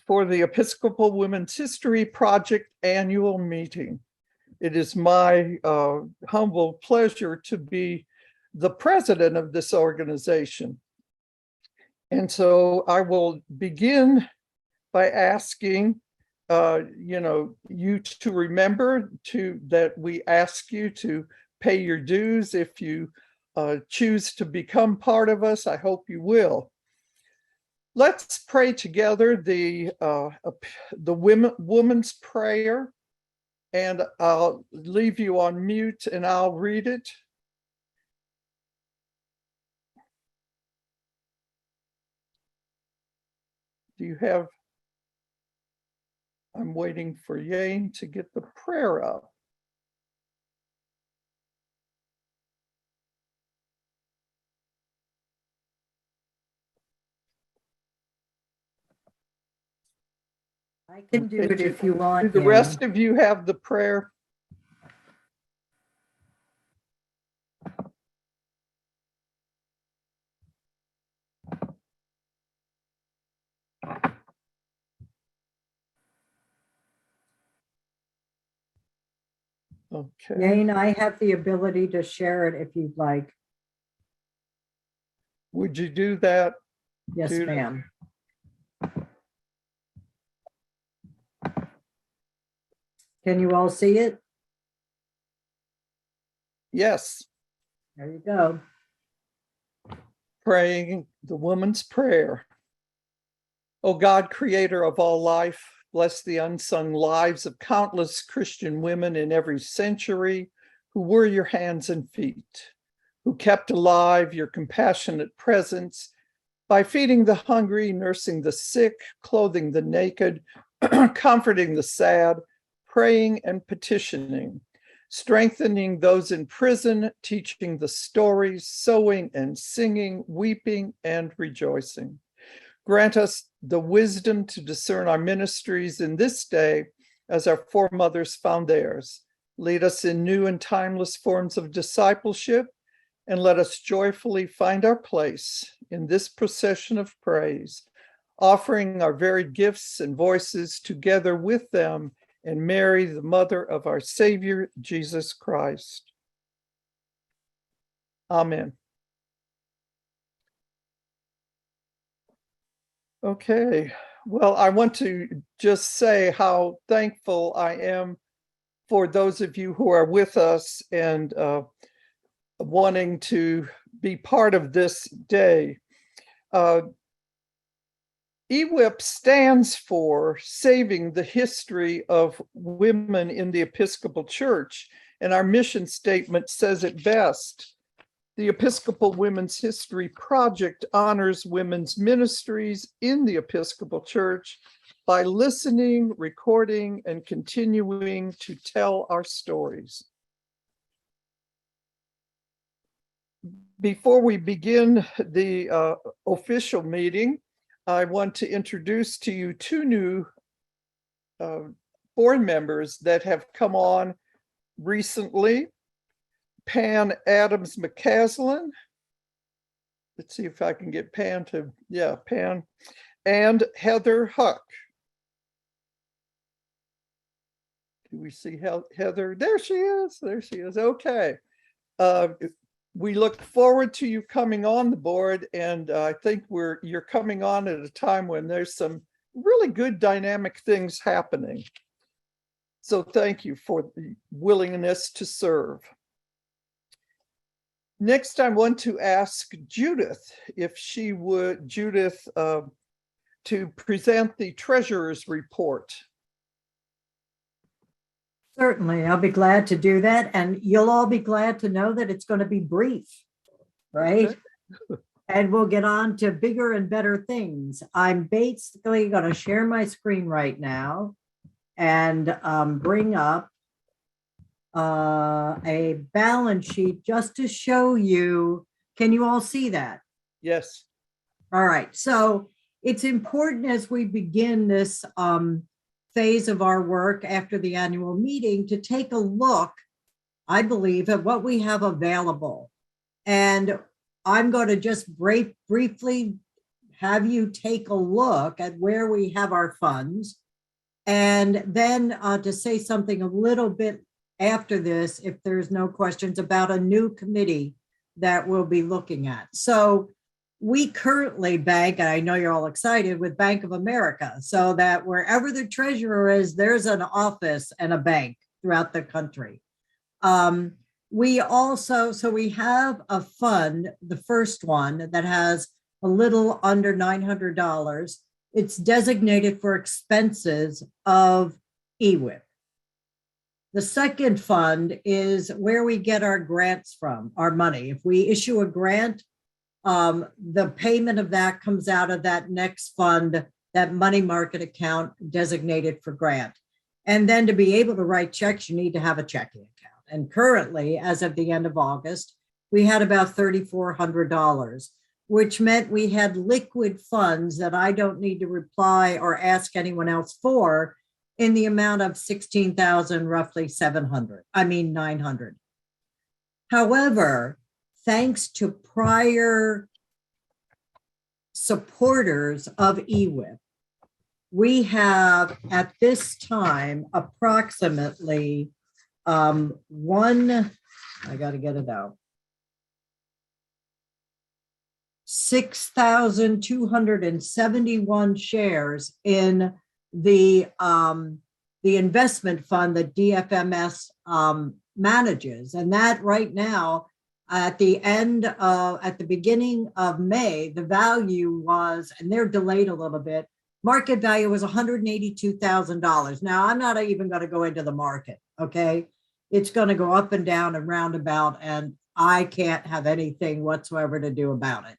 for the Episcopal Women's History Project annual meeting. It is my humble pleasure to be the president of this organization. And so I will begin by asking you to remember that we ask you to pay your dues if you choose to become part of us. I hope you will. Let's pray together the woman's prayer, and I'll leave you on mute and I'll read it. Do you have? I'm waiting for Yane to get the prayer up. I can do it if you want. Do the rest of you have the prayer? Okay. Yane, I have the ability to share it if you'd like. Would you do that? Yes, ma'am. Can you all see it? Yes. There you go. Praying the woman's prayer. O God, creator of all life, bless the unsung lives of countless Christian women in every century who were your hands and feet, who kept alive your compassionate presence by feeding the hungry, nursing the sick, clothing the naked, comforting the sad, praying and petitioning, strengthening those in prison, teaching the stories, sewing and singing, weeping and rejoicing. Grant us the wisdom to discern our ministries in this day as our foremothers found theirs. Lead us in new and timeless forms of discipleship, and let us joyfully find our place in this procession of praise, offering our very gifts and voices together with them and Mary, the mother of our Savior, Jesus Christ. Amen. Okay, well, I want to just say how thankful I am for those of you who are with us and wanting to be part of this day. EWHP stands for Saving the History of Women in the Episcopal Church, and our mission statement says it best. The Episcopal Women's History Project honors women's ministries in the Episcopal Church by listening, recording, and continuing to tell our stories. Before we begin the official meeting, I want to introduce to you two new board members that have come on recently. Pan Mccaslin. Let's see if I can get Pan to, Pan. And Heather Huck. Do we see Heather? There she is. There she is. Okay. We look forward to you coming on the board, and I think you're coming on at a time when there's some really good dynamic things happening. So thank you for the willingness to serve. Next, I want to ask Judith if she would, to present the treasurer's report. Certainly, I'll be glad to do that. And you'll all be glad to know that it's going to be brief, right? Okay. And we'll get on to bigger and better things. I'm basically going to share my screen right now and bring up a balance sheet just to show you. Can you all see that? Yes. All right. So it's important as we begin this phase of our work after the annual meeting to take a look, I believe, at what we have available. And I'm going to just briefly have you take a look at where we have our funds. And then to say something a little bit after this, if there's no questions, about a new committee that we'll be looking at. So we currently bank, and I know you're all excited, with Bank of America, so that wherever the treasurer is, there's an office and a bank throughout the country. We also, so we have a fund, the first one that has a little under $900. It's designated for expenses of EWHP. The second fund is where we get our grants from, our money. If we issue a grant, the payment of that comes out of that next fund, that money market account designated for grant. And then to be able to write checks, you need to have a checking account. And currently, as of the end of August, we had about $3,400, which meant we had liquid funds that I don't need to reply or ask anyone else for, in the amount of 16,000, roughly 900. However, thanks to prior supporters of EWHP, we have at this time approximately I got to get it out, 6,271 shares in the investment fund that DFMS manages. And that right now, at the beginning of May, the value was, and they're delayed a little bit, market value was $182,000. Now, I'm not even going to go into the market, okay? It's going to go up and down and roundabout, and I can't have anything whatsoever to do about it.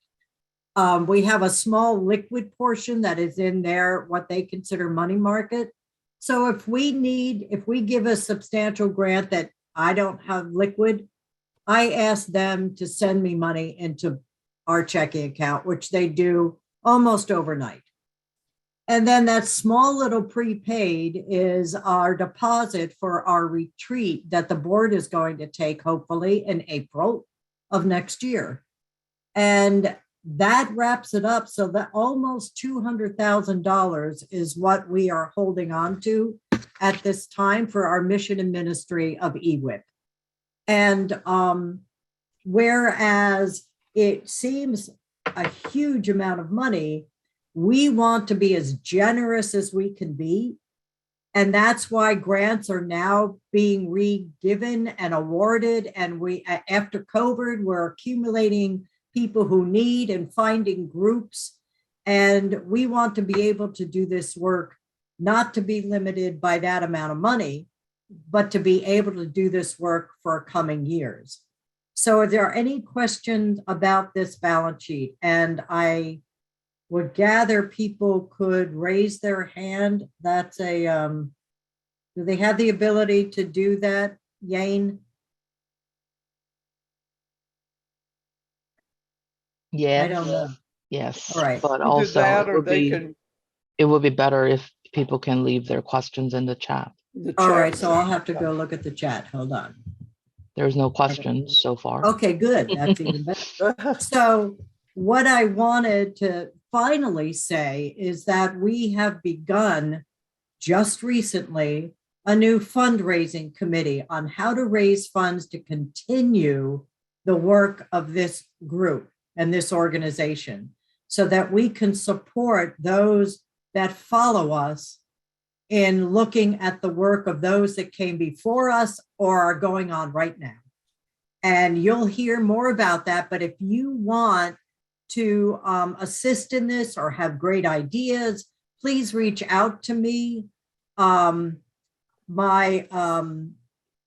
We have a small liquid portion that is in there, what they consider money market. So if we give a substantial grant that I don't have liquid, I ask them to send me money into our checking account, which they do almost overnight. And then that small little prepaid is our deposit for our retreat that the board is going to take, hopefully in April of next year. And that wraps it up, so that almost $200,000 is what we are holding on to at this time for our mission and ministry of EWHP. And whereas it seems a huge amount of money, we want to be as generous as we can be. And that's why grants are now being re-given and awarded. And we, after COVID, we're accumulating people who need and finding groups. And we want to be able to do this work, not to be limited by that amount of money, but to be able to do this work for coming years. So are there any questions about this balance sheet? And I would gather people could raise their hand. That's a, do they have the ability to do that, Yane? Yeah, I don't know. yes. All right. But Either also that it or would they be can. it would be better if people can leave their questions in the chat. All right, so I'll have to go look at the chat. Hold on. There's no questions so far. Okay, good. That's even better. So what I wanted to finally say is that we have begun just recently a new fundraising committee on how to raise funds to continue the work of this group and this organization so that we can support those that follow us in looking at the work of those that came before us or are going on right now. And you'll hear more about that. But if you want to assist in this or have great ideas, please reach out to me. My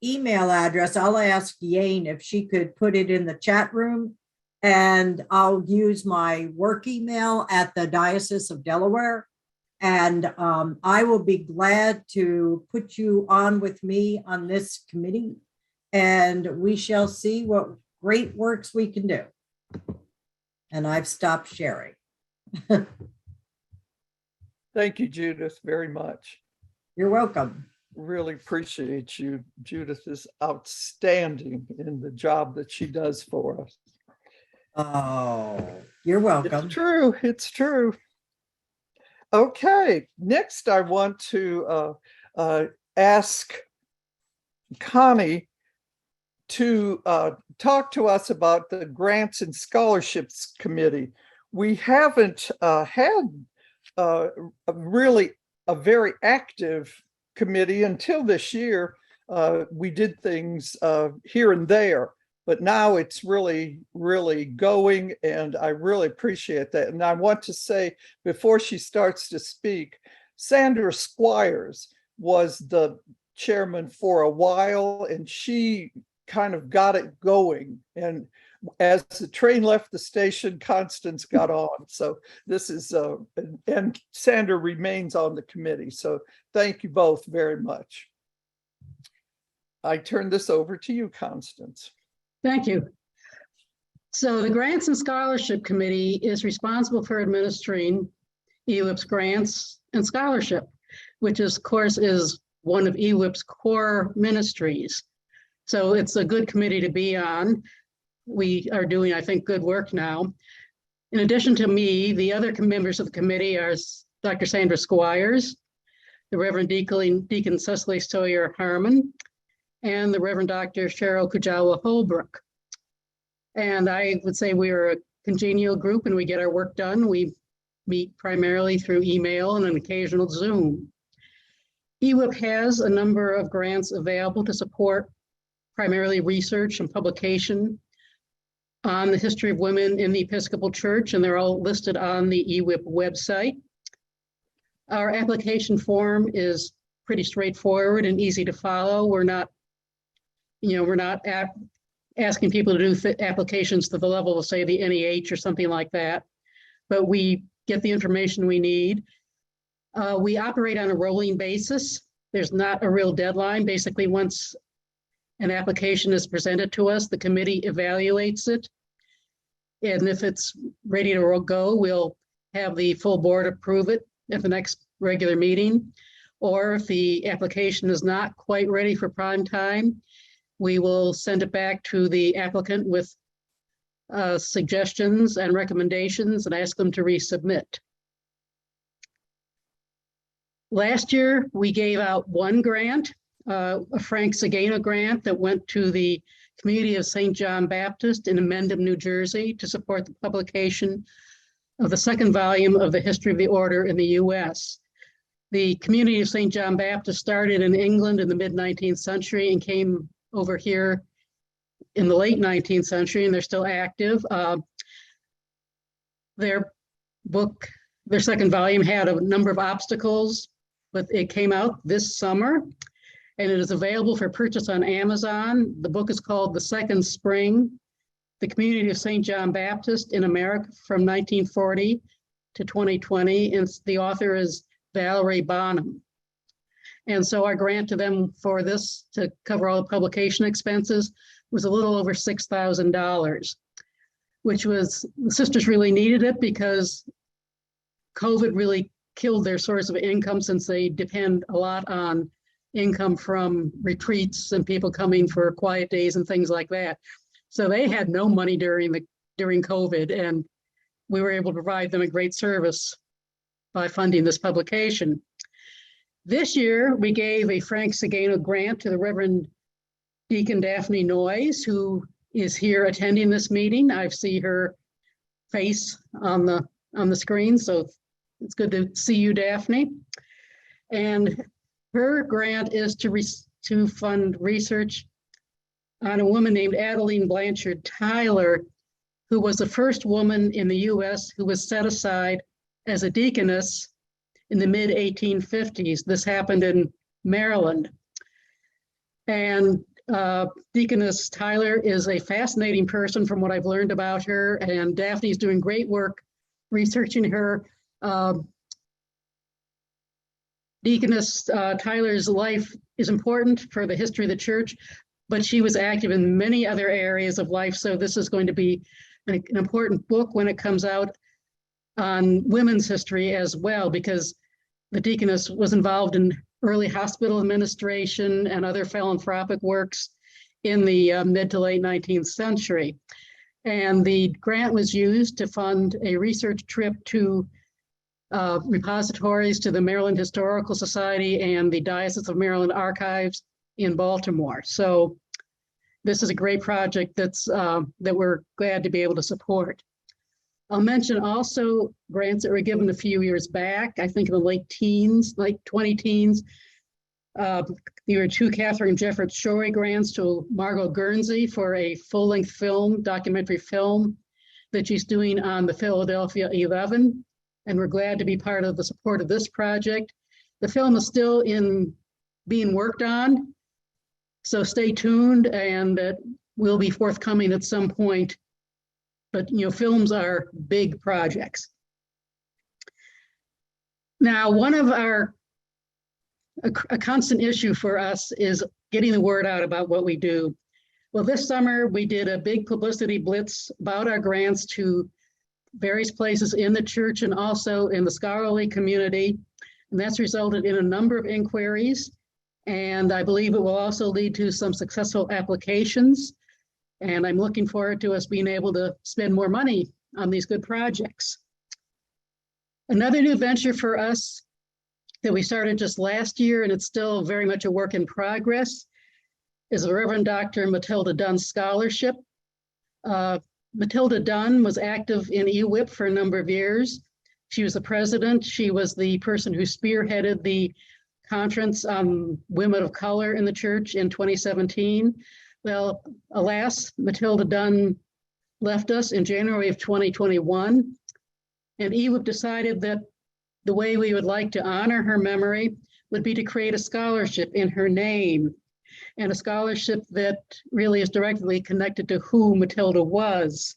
email address, I'll ask Yane if she could put it in the chat room, and I'll use my work email at the Diocese of Delaware. And I will be glad to put you on with me on this committee, and we shall see what great works we can do. And I've stopped sharing. Thank you, Judith, very much. You're welcome. Really appreciate you. Judith is outstanding in the job that she does for us. Oh, you're It's welcome. true. It's true. Okay, next I want to ask Connie to talk to us about the Grants and Scholarships Committee. We haven't had really a very active committee until this year. We did things here and there, but now it's really, really going, and I really appreciate that. And I want to say, before she starts to speak, Sandra Squires was the chairman for a while, and she kind of got it going. And as the train left the station, Constance got on. So this is, and Sandra remains on the committee. So thank you both very much. I turn this over to you, Constance. Thank you. So the Grants and Scholarship Committee is responsible for administering EWHP's grants and scholarship, which of course is one of EWHP's core ministries. So it's a good committee to be on. We are doing, I think, good work now. In addition to me, the other members of the committee are Dr. Sandra Squires, the Reverend Deacon Cecily Sawyer Harmon, and the Reverend Dr. Cheryl Kujawa Holbrook. And I would say we are a congenial group and we get our work done. We meet primarily through email and an occasional Zoom. EWHP has a number of grants available to support primarily research and publication on the history of women in the Episcopal Church, and they're all listed on the EWHP website. Our application form is pretty straightforward and easy to follow. We're not asking people to do applications to the level of, say, the NEH or something like that, but we get the information we need. We operate on a rolling basis. There's not a real deadline. Basically, once an application is presented to us, the committee evaluates it. And if it's ready to go, we'll have the full board approve it at the next regular meeting. Or if the application is not quite ready for prime time, we will send it back to the applicant with suggestions and recommendations and ask them to resubmit. Last year, we gave out one grant, a Frank Sagana grant that went to the community of St. John Baptist in Amendham, New Jersey, to support the publication of the second volume of the History of the Order in the U.S. The community of St. John Baptist started in England in the mid-19th century and came over here in the late 19th century, and they're still active. Their second volume had a number of obstacles, but it came out this summer, and it is available for purchase on Amazon. The book is called The Second Spring, The Community of St. John Baptist in America from 1940 to 2020, and the author is Valerie Bonham. And so our grant to them for this, to cover all the publication expenses, was a little over $6,000, which was, the sisters really needed it because COVID really killed their source of income, since they depend a lot on income from retreats and people coming for quiet days and things like that. So they had no money during COVID, and we were able to provide them a great service by funding this publication. This year, we gave a Frank Sagana grant to the Reverend Deacon Daphne Noyes, who is here attending this meeting. I see her face on the screen, so it's good to see you, Daphne. And her grant is to fund research on a woman named Adeline Blanchard Tyler, who was the first woman in the U.S. who was set aside as a deaconess in the mid-1850s. This happened in Maryland. And Deaconess Tyler is a fascinating person from what I've learned about her, and Daphne's doing great work researching her. Deaconess Tyler's life is important for the history of the church, but she was active in many other areas of life. So this is going to be an important book when it comes out on women's history as well, because the deaconess was involved in early hospital administration and other philanthropic works in the mid to late 19th century. And the grant was used to fund a research trip to repositories to the Maryland Historical Society and the Diocese of Maryland Archives in Baltimore. So this is a great project that we're glad to be able to support. I'll mention also grants that were given a few years back, I think in the late teens, like 20 teens. There were 2 Catherine Jeffords Shorey grants to Margot Guernsey for a full-length film, documentary film that she's doing on the Philadelphia 11. And we're glad to be part of the support of this project. The film is still being worked on, so stay tuned, and it will be forthcoming at some point. But films are big projects. Now, one of a constant issue for us is getting the word out about what we do. Well, this summer we did a big publicity blitz about our grants to various places in the church and also in the scholarly community. And that's resulted in a number of inquiries. And I believe it will also lead to some successful applications. And I'm looking forward to us being able to spend more money on these good projects. Another new venture for us that we started just last year, and it's still very much a work in progress, is the Reverend Dr. Matilda Dunn Scholarship. Matilda Dunn was active in EWHP for a number of years. She was the president. She was the person who spearheaded the conference on women of color in the church in 2017. Well, alas, Matilda Dunn left us in January of 2021, and EWHP decided that the way we would like to honor her memory would be to create a scholarship in her name, and a scholarship that really is directly connected to who Matilda was.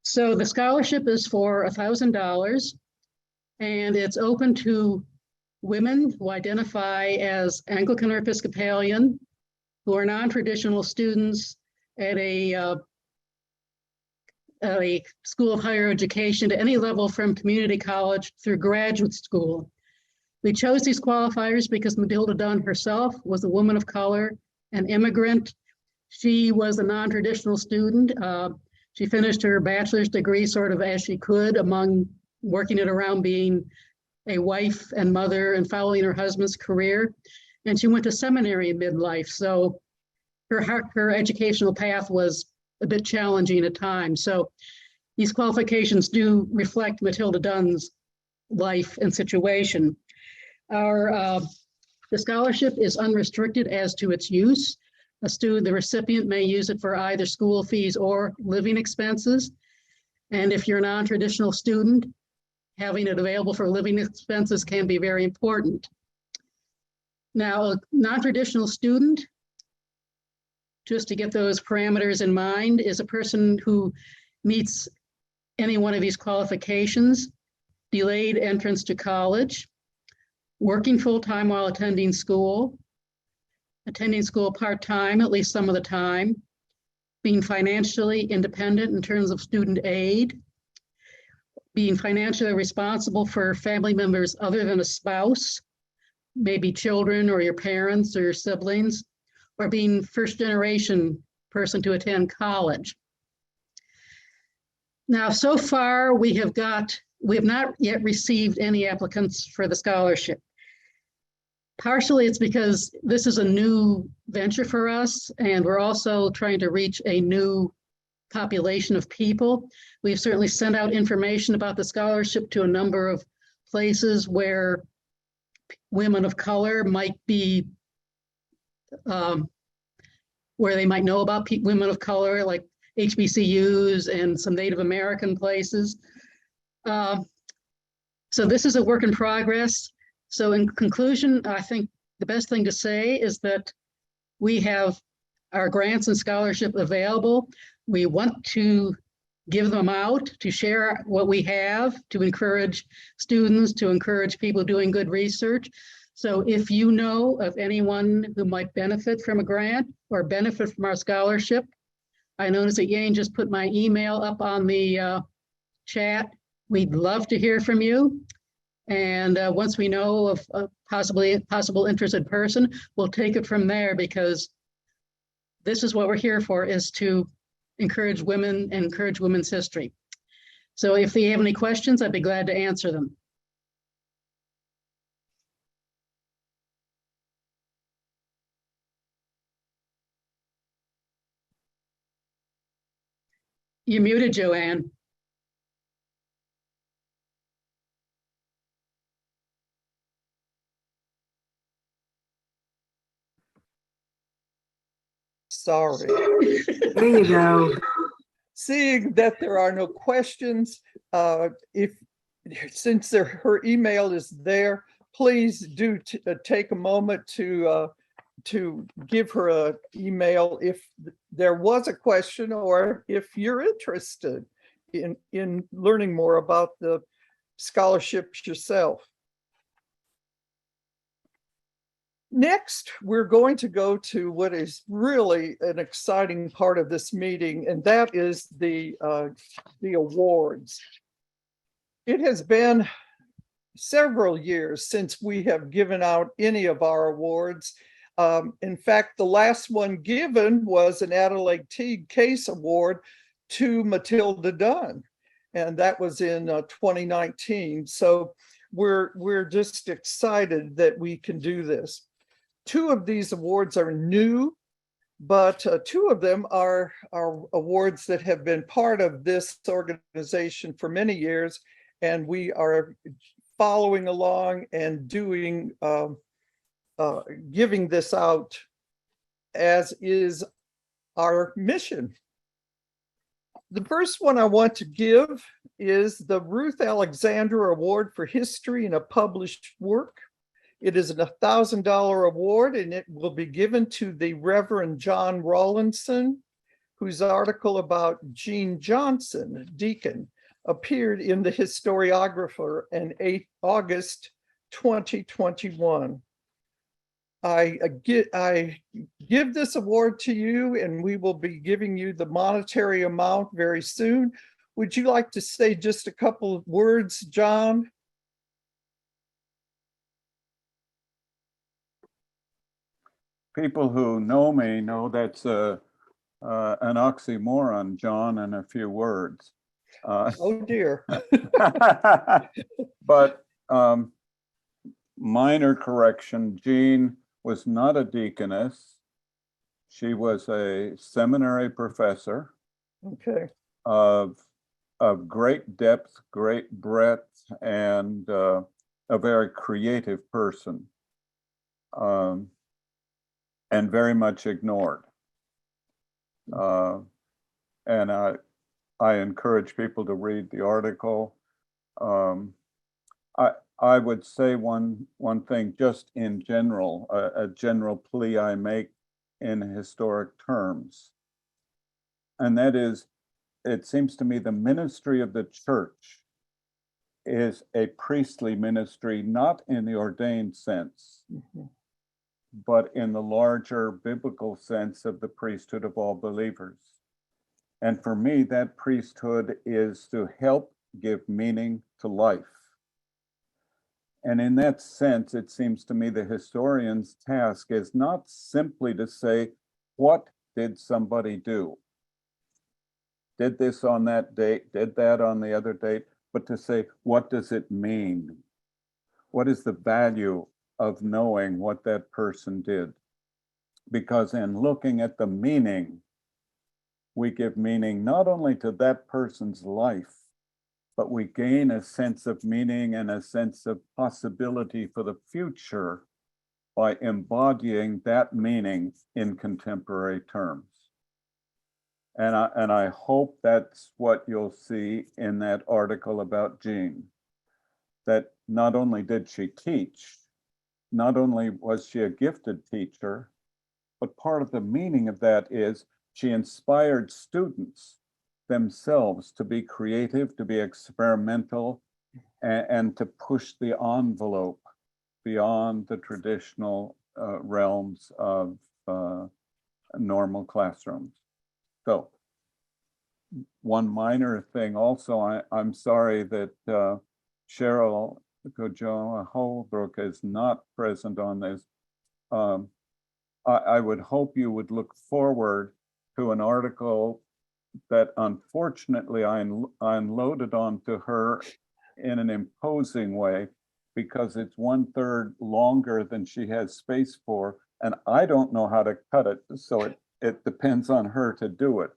So the scholarship is for $1,000, and it's open to women who identify as Anglican or Episcopalian, who are non-traditional students at a school of higher education to any level from community college through graduate school. We chose these qualifiers because Matilda Dunn herself was a woman of color, an immigrant. She was a non-traditional student. She finished her bachelor's degree sort of as she could, among working it around being a wife and mother and following her husband's career. And she went to seminary in midlife. So her educational path was a bit challenging at times. So these qualifications do reflect Matilda Dunn's life and situation. The scholarship is unrestricted as to its use. The recipient may use it for either school fees or living expenses. And if you're a non-traditional student, having it available for living expenses can be very important. Now, a non-traditional student, just to get those parameters in mind, is a person who meets any one of these qualifications: delayed entrance to college, working full-time while attending school part-time, at least some of the time, being financially independent in terms of student aid, being financially responsible for family members other than a spouse, maybe children or your parents or your siblings, or being first-generation person to attend college. Now, so far, we have not yet received any applicants for the scholarship. Partially, it's because this is a new venture for us, and we're also trying to reach a new population of people. We've certainly sent out information about the scholarship to a number of places where women of color might be, where they might know about women of color, like HBCUs and some Native American places. So this is a work in progress. So in conclusion, I think the best thing to say is that we have our grants and scholarship available. We want to give them out, to share what we have, to encourage students, to encourage people doing good research. So if you know of anyone who might benefit from a grant or benefit from our scholarship, I noticed that Yane just put my email up on the chat. We'd love to hear from you. And once we know of a possible interested person, we'll take it from there, because this is what we're here for, is to encourage women and encourage women's history. So if they have any questions, I'd be glad to answer them. You're muted, Joanne. Sorry. There you go. Seeing that there are no questions, since her email is there, please do take a moment to give her an email if there was a question, or if you're interested in learning more about the scholarships yourself. Next, we're going to go to what is really an exciting part of this meeting, and that is the awards. It has been several years since we have given out any of our awards. In fact, the last one given was an Adelaide Teague Case Award to Matilda Dunn, and that was in 2019. So we're just excited that we can do this. Two of these awards are new, but two of them are awards that have been part of this organization for many years, and we are following along and doing giving this out, as is our mission. The first one I want to give is the Ruth Alexander Award for History in a Published Work. It is a $1,000 award, and it will be given to the Reverend John Rawlinson, whose article about Gene Johnson, deacon, appeared in the Historiographer in August 2021. I give this award to you, and we will be giving you the monetary amount very soon. Would you like to say just a couple of words, John? People who know me know that's an oxymoron, John, in a few words. Oh dear. But minor correction, Jean was not a deaconess. She was a seminary professor. Okay. Of great depth, great breadth, and a very creative person. And very much ignored. And I encourage people to read the article. I would say one thing just in general, a general plea I make in historic terms. And that is, it seems to me the ministry of the church is a priestly ministry, not in the ordained sense, but in the larger biblical sense of the priesthood of all believers. And for me, that priesthood is to help give meaning to life. And in that sense, it seems to me the historian's task is not simply to say, what did somebody do? Did this on that date, did that on the other date, but to say, what does it mean? What is the value of knowing what that person did? Because in looking at the meaning, we give meaning not only to that person's life, but we gain a sense of meaning and a sense of possibility for the future by embodying that meaning in contemporary terms. And I hope that's what you'll see in that article about Jean, that not only did she teach, not only was she a gifted teacher, but part of the meaning of that is she inspired students themselves to be creative, to be experimental, and to push the envelope beyond the traditional realms of normal classrooms. So one minor thing also, I'm sorry that Cheryl Gojoa Holbrook is not present on this. I would hope you would look forward to an article that unfortunately I unloaded onto her in an imposing way, because it's 1/3 longer than she has space for, and I don't know how to cut it, so it depends on her to do it.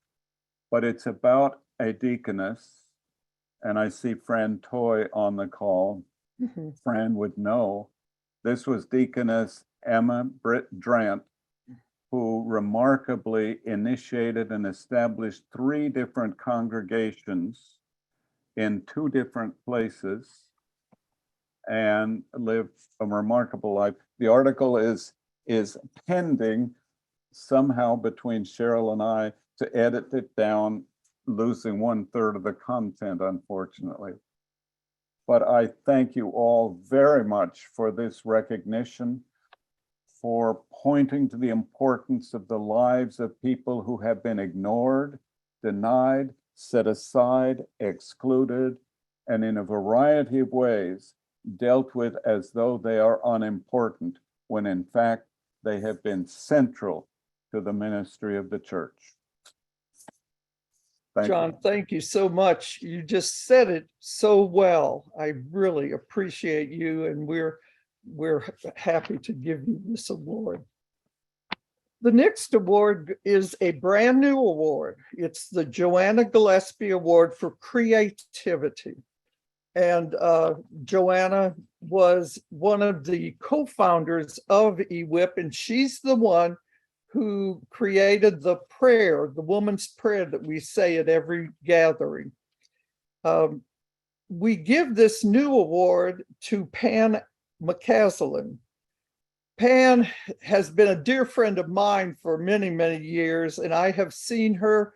But it's about a deaconess, and I see Fran Toy on the call. Mhm. Fran would know. This was Deaconess Emma Britt Drant, who remarkably initiated and established 3 different congregations in 2 different places and lived a remarkable life. The article is pending somehow between Cheryl and I to edit it down, losing 1/3 of the content, unfortunately. But I thank you all very much for this recognition, for pointing to the importance of the lives of people who have been ignored, denied, set aside, excluded, and in a variety of ways dealt with as though they are unimportant, when in fact they have been central to the ministry of the church. Thank John, you. thank you so much. You just said it so well. I really appreciate you, and we're happy to give you this award. The next award is a brand new award. It's the Joanna Gillespie Award for Creativity. And Joanna was one of the co-founders of EWHP, and she's the one who created the prayer, the woman's prayer that we say at every gathering. We give this new award to Pan Mccaslin. Pan has been a dear friend of mine for many, many years, and I have seen her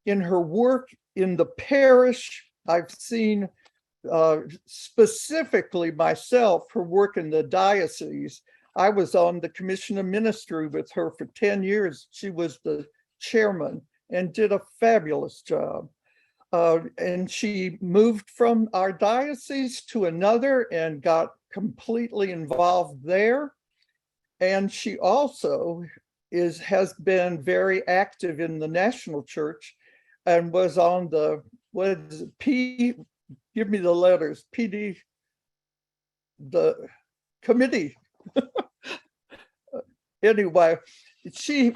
in her work in the parish. I've seen specifically myself her work in the diocese. I was on the Commission of Ministry with her for 10 years. She was the chairman and did a fabulous job. And she moved from our diocese to another and got completely involved there. And she also has been very active in the national church and was on the, what is it, give me the letters, PD, the committee. Anyway, she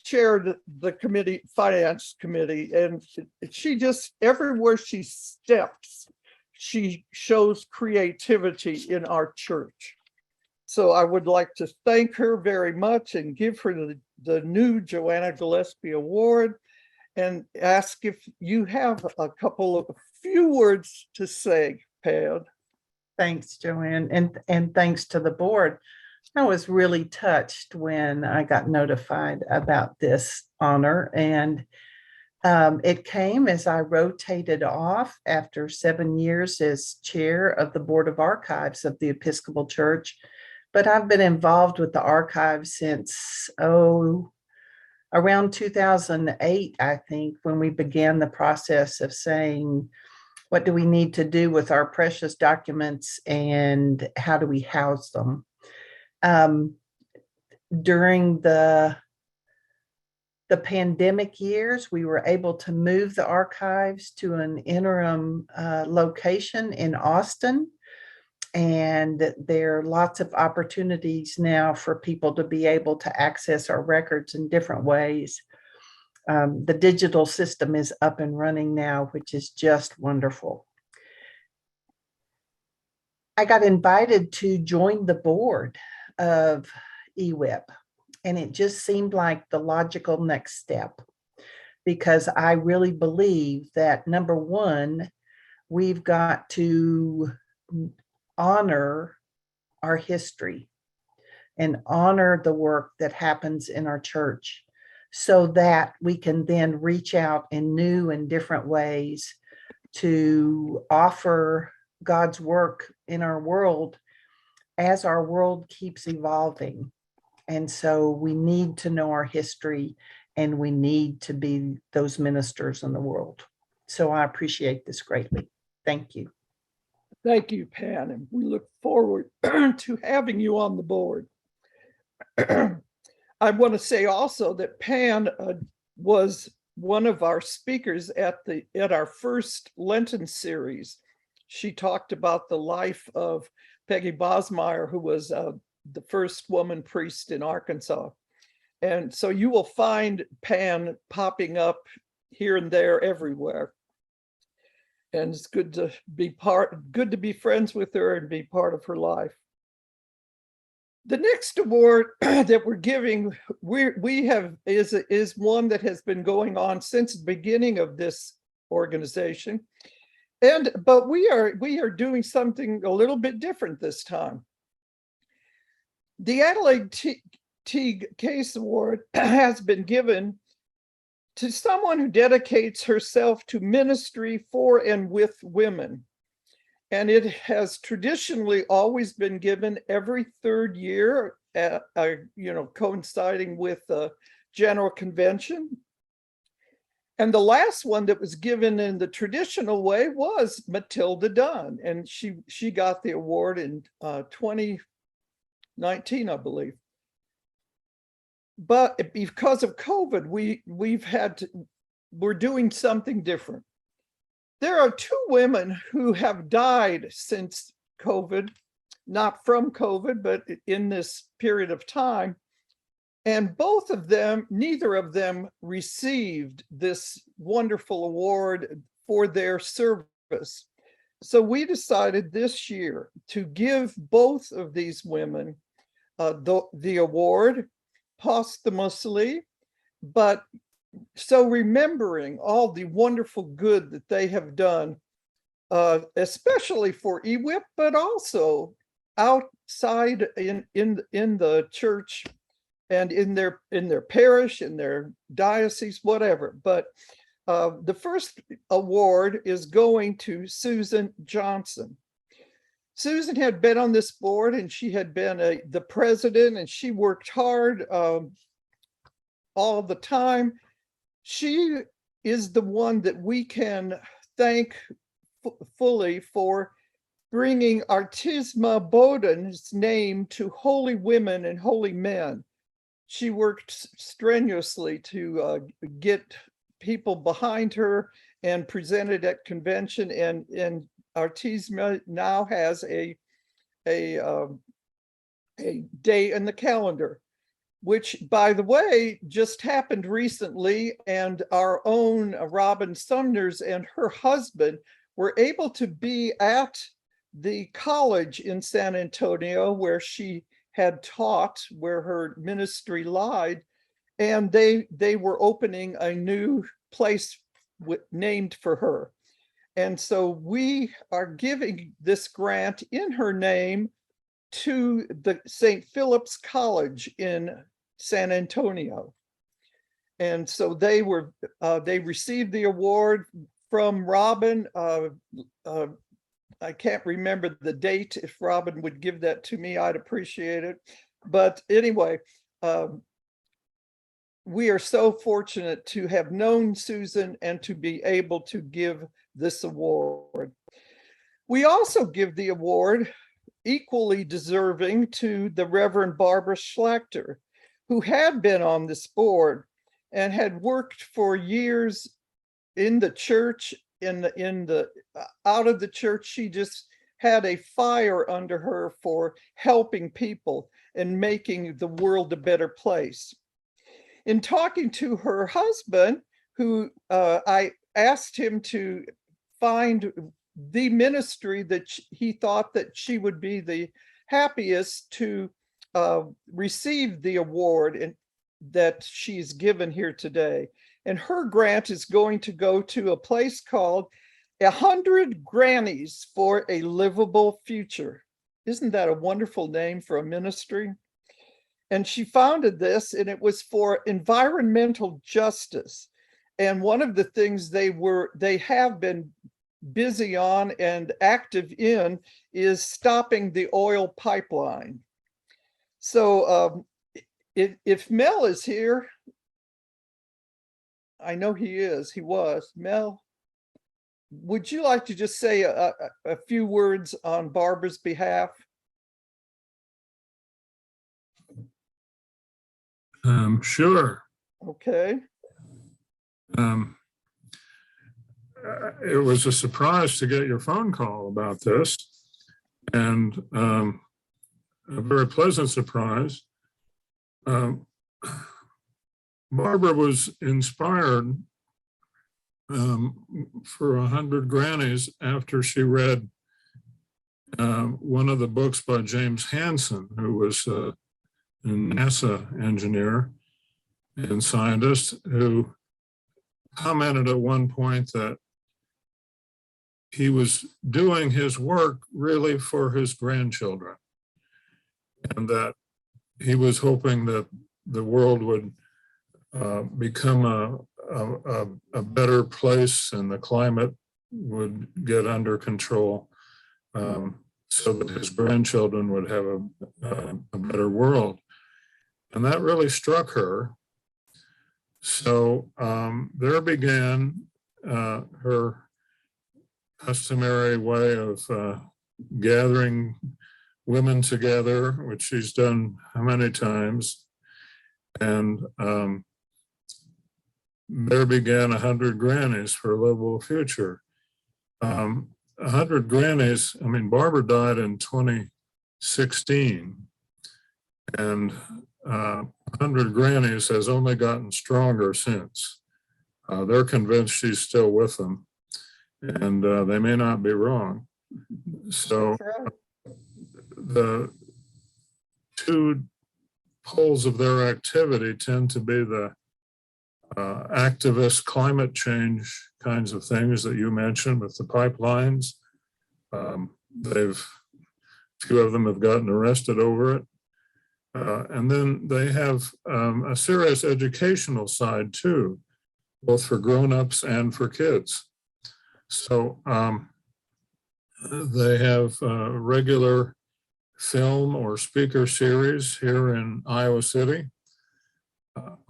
chaired the committee, finance committee, and she just, everywhere she steps, she shows creativity in our church. So I would like to thank her very much and give her the new Joanna Gillespie Award, and ask if you have a few words to say, Pad. Thanks, Joanne, and thanks to the board. I was really touched when I got notified about this honor, and it came as I rotated off after 7 years as chair of the Board of Archives of the Episcopal Church. But I've been involved with the archives since, around 2008, I think, when we began the process of saying, what do we need to do with our precious documents and how do we house them? During the pandemic years, we were able to move the archives to an interim location in Austin. And there are lots of opportunities now for people to be able to access our records in different ways. The digital system is up and running now, which is just wonderful. I got invited to join the board of EWHP, and it just seemed like the logical next step, because I really believe that, number one, we've got to honor our history and honor the work that happens in our church, so that we can then reach out in new and different ways to offer God's work in our world as our world keeps evolving. And so we need to know our history, and we need to be those ministers in the world. So I appreciate this greatly. Thank you. Thank you, Pan, and we look forward to having you on the board. I want to say also that Pan was one of our speakers at our first Lenten series. She talked about the life of Peggy Bosmeyer, who was the first woman priest in Arkansas. And so you will find Pan popping up here and there everywhere. And it's good to be friends with her and be part of her life. The next award that we're giving, is one that has been going on since the beginning of this organization. But we are doing something a little bit different this time. The Adelaide Teague Case Award has been given to someone who dedicates herself to ministry for and with women. And it has traditionally always been given every third year, coinciding with the General Convention. And the last one that was given in the traditional way was Matilda Dunn, and she got the award in 2019, I believe. But because of COVID, we're doing something different. There are two women who have died since COVID, not from COVID, but in this period of time. And neither of them received this wonderful award for their service. So we decided this year to give both of these women the award posthumously, but so remembering all the wonderful good that they have done, especially for EWHP, but also outside in the church and in their parish, in their diocese, whatever. But the first award is going to Susan Johnson. Susan had been on this board, and she had been the president, and she worked hard all the time. She is the one that we can thank fully for bringing Artisma Boden's name to holy women and holy men. She worked strenuously to get people behind her and presented at convention, and Artisma now has a day in the calendar, which, by the way, just happened recently, and our own Robin Sumners and her husband were able to be at the college in San Antonio where she had taught, where her ministry lied, and they were opening a new place named for her. And so we are giving this grant in her name to the St. Philip's College in San Antonio. And so they received the award from Robin. I can't remember the date. If Robin would give that to me, I'd appreciate it. But anyway, we are so fortunate to have known Susan and to be able to give this award. We also give the award, equally deserving, to the Reverend Barbara Schlachter, who had been on this board and had worked for years in the church, out of the church. She just had a fire under her for helping people and making the world a better place. In talking to her husband, who I asked him to find the ministry that he thought that she would be the happiest to receive the award and that she's given here today. And her grant is going to go to a place called 100 Grannies for a Livable Future. Isn't that a wonderful name for a ministry? And she founded this, and it was for environmental justice. And one of the things they have been busy on and active in is stopping the oil pipeline. So if Mel is here, I know he was. Mel, would you like to just say a few words on Barbara's behalf? Sure. Okay. It was a surprise to get your phone call about this, and a very pleasant surprise. Barbara was inspired for 100 Grannies after she read one of the books by James Hansen, who was a NASA engineer and scientist, who commented at one point that he was doing his work really for his grandchildren, and that he was hoping that the world would become a better place and the climate would get under control, so that his grandchildren would have a better world. And that really struck her. So there began her customary way of gathering women together, which she's done how many times. And there began 100 Grannies for a Livable Future. 100 Grannies, I mean, Barbara died in 2016, and 100 Grannies has only gotten stronger since. They're convinced she's still with them, and they may not be wrong. So the two poles of their activity tend to be the activist climate change kinds of things that you mentioned with the pipelines. A few of them have gotten arrested over it. And then they have a serious educational side too, both for grown-ups and for kids. So they have regular film or speaker series here in Iowa City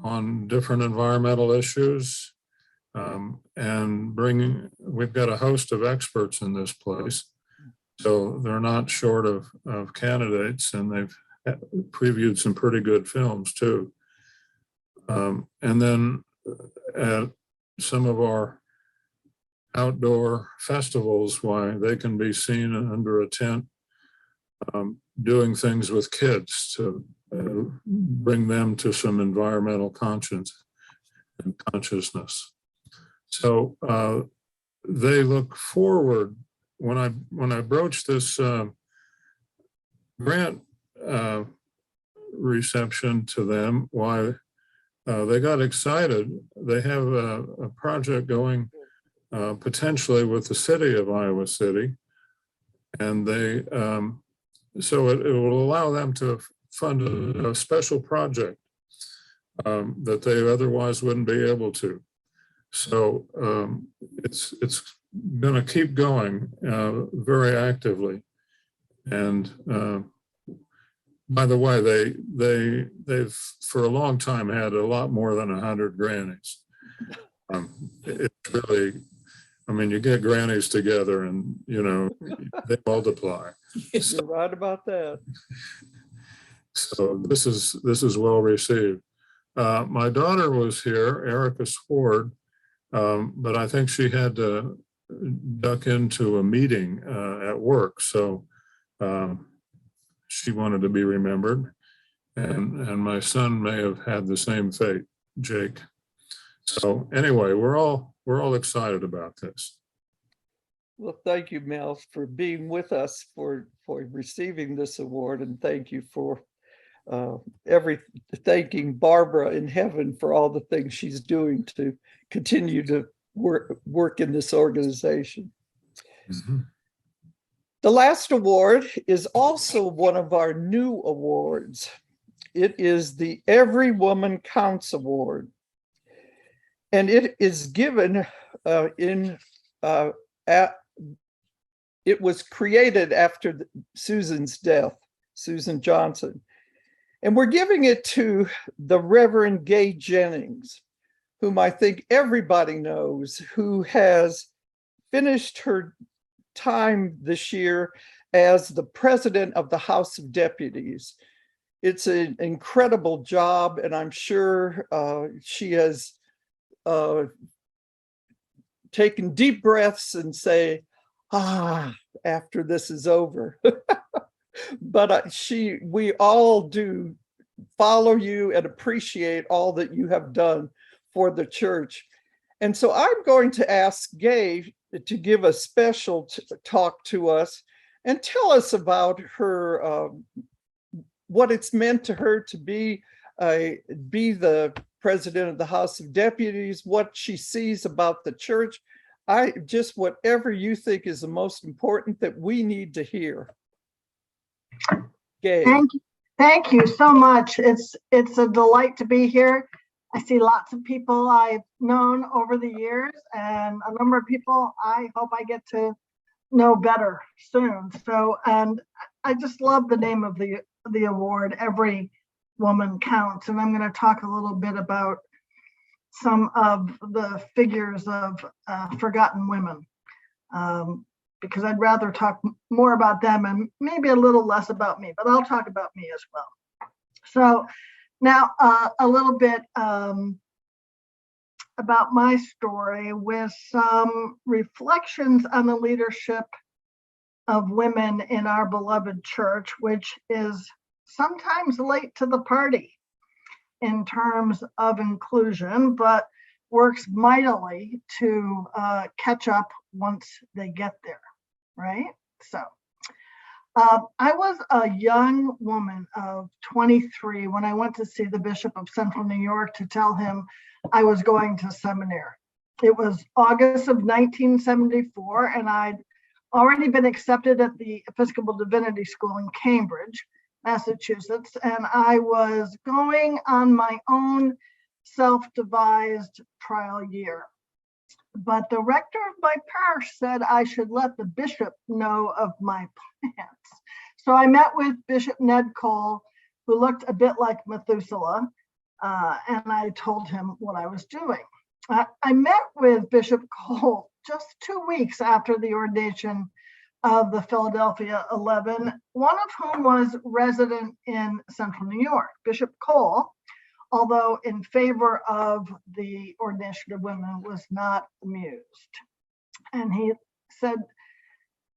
on different environmental issues, and we've got a host of experts in this place. So they're not short of candidates, and they've previewed some pretty good films too. And then at some of our outdoor festivals, why they can be seen under a tent doing things with kids to bring them to some environmental conscience and consciousness. So they look forward. When I broached this grant reception to them, why they got excited. They have a project going potentially with the city of Iowa City, and they so it will allow them to fund a special project that they otherwise wouldn't be able to. So it's going to keep going very actively. And by the way, they've for a long time had a lot more than 100 Grannies. It's really, I mean, you get Grannies together and, you know, they multiply. You're right about that. So this is well received. My daughter was here, Erica Sword, but I think she had to duck into a meeting at work. So she wanted to be remembered, and my son may have had the same fate, Jake. So anyway, we're all excited about this. Well, thank you, Mel, for being with us, for receiving this award, and thank you for thanking Barbara in heaven for all the things she's doing to continue to work in this organization. Mm-hmm. The last award is also one of our new awards. It is the Every Woman Counts Award. And it is given it was created after Susan's death, Susan Johnson. And we're giving it to the Reverend Gay Jennings, whom I think everybody knows, who has finished her time this year as the president of the House of Deputies. It's an incredible job, and I'm sure she has taking deep breaths and say, after this is over. But we all do follow you and appreciate all that you have done for the church. And so I'm going to ask Gay to give a special talk to us and tell us about her, what it's meant to her to be the president of the House of Deputies, what she sees about the church. Just whatever you think is the most important that we need to hear. Gay. Thank you so much. It's a delight to be here. I see lots of people I've known over the years, and a number of people I hope I get to know better soon. So, and I just love the name of the award, Every Woman Counts. And I'm going to talk a little bit about some of the figures of forgotten women, because I'd rather talk more about them and maybe a little less about me, but I'll talk about me as well. So now a little bit about my story with some reflections on the leadership of women in our beloved church, which is sometimes late to the party in terms of inclusion, but works mightily to catch up once they get there, right? So I was a young woman of 23 when I went to see the Bishop of Central New York to tell him I was going to seminary. It was August of 1974, and I'd already been accepted at the Episcopal Divinity School in Cambridge, Massachusetts, and I was going on my own self-devised trial year. But the rector of my parish said I should let the bishop know of my plans. So I met with Bishop Ned Cole, who looked a bit like Methuselah, and I told him what I was doing. I met with Bishop Cole just 2 weeks after the ordination of the Philadelphia 11, one of whom was resident in Central New York. Bishop Cole, although in favor of the ordination of women, was not amused. And he said,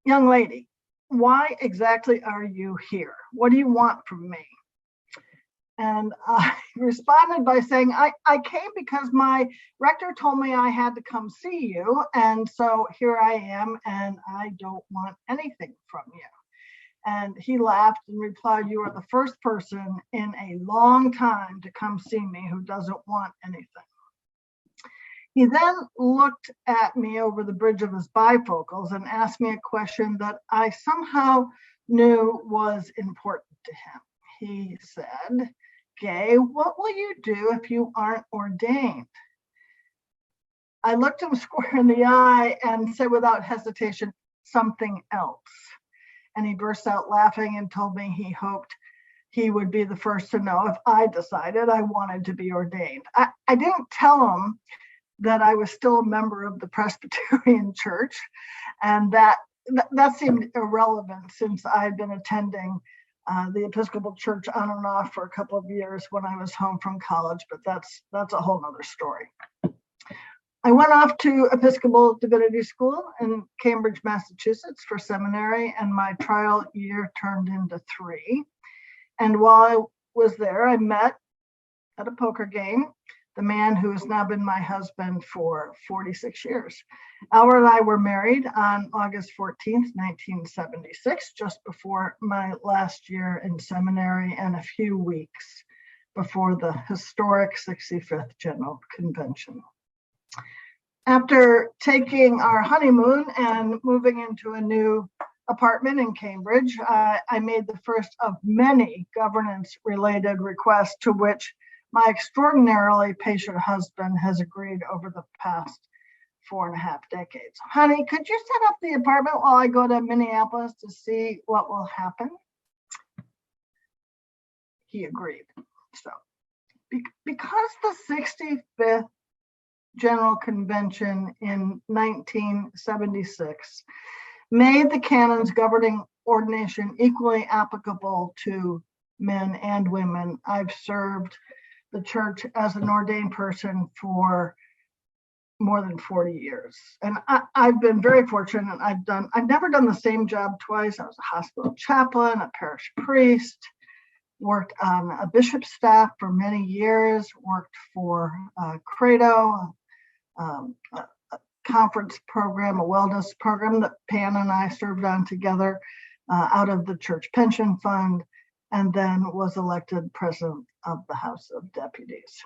"Young lady, why exactly are you here? What do you want from me?" And I responded by saying, I came because my rector told me I had to come see you. And so here I am, and I don't want anything from you. And he laughed and replied, "You are the first person in a long time to come see me who doesn't want anything." He then looked at me over the bridge of his bifocals and asked me a question that I somehow knew was important to him. He said, "Gay, what will you do if you aren't ordained?" I looked him square in the eye and said without hesitation, "Something else." And he burst out laughing and told me he hoped he would be the first to know if I decided I wanted to be ordained. I didn't tell him that I was still a member of the Presbyterian Church, and that seemed irrelevant since I had been attending the Episcopal Church on and off for a couple of years when I was home from college, but that's a whole nother story. I went off to Episcopal Divinity School in Cambridge, Massachusetts for seminary, and my trial year turned into 3. And while I was there, I met at a poker game the man who has now been my husband for 46 years. Albert and I were married on August 14th, 1976, just before my last year in seminary and a few weeks before the historic 65th General Convention. After taking our honeymoon and moving into a new apartment in Cambridge, I made the first of many governance-related requests to which my extraordinarily patient husband has agreed over the past 4.5 decades. "Honey, could you set up the apartment while I go to Minneapolis to see what will happen?" He agreed. So, because the 65th General Convention in 1976 made the canons governing ordination equally applicable to men and women, I've served the church as an ordained person for more than 40 years. And I've been very fortunate. I've never done the same job twice. I was a hospital chaplain, a parish priest, worked on a bishop staff for many years, worked for Credo, a conference program, a wellness program that Pan and I served on together out of the church pension fund, and then was elected president of the House of Deputies.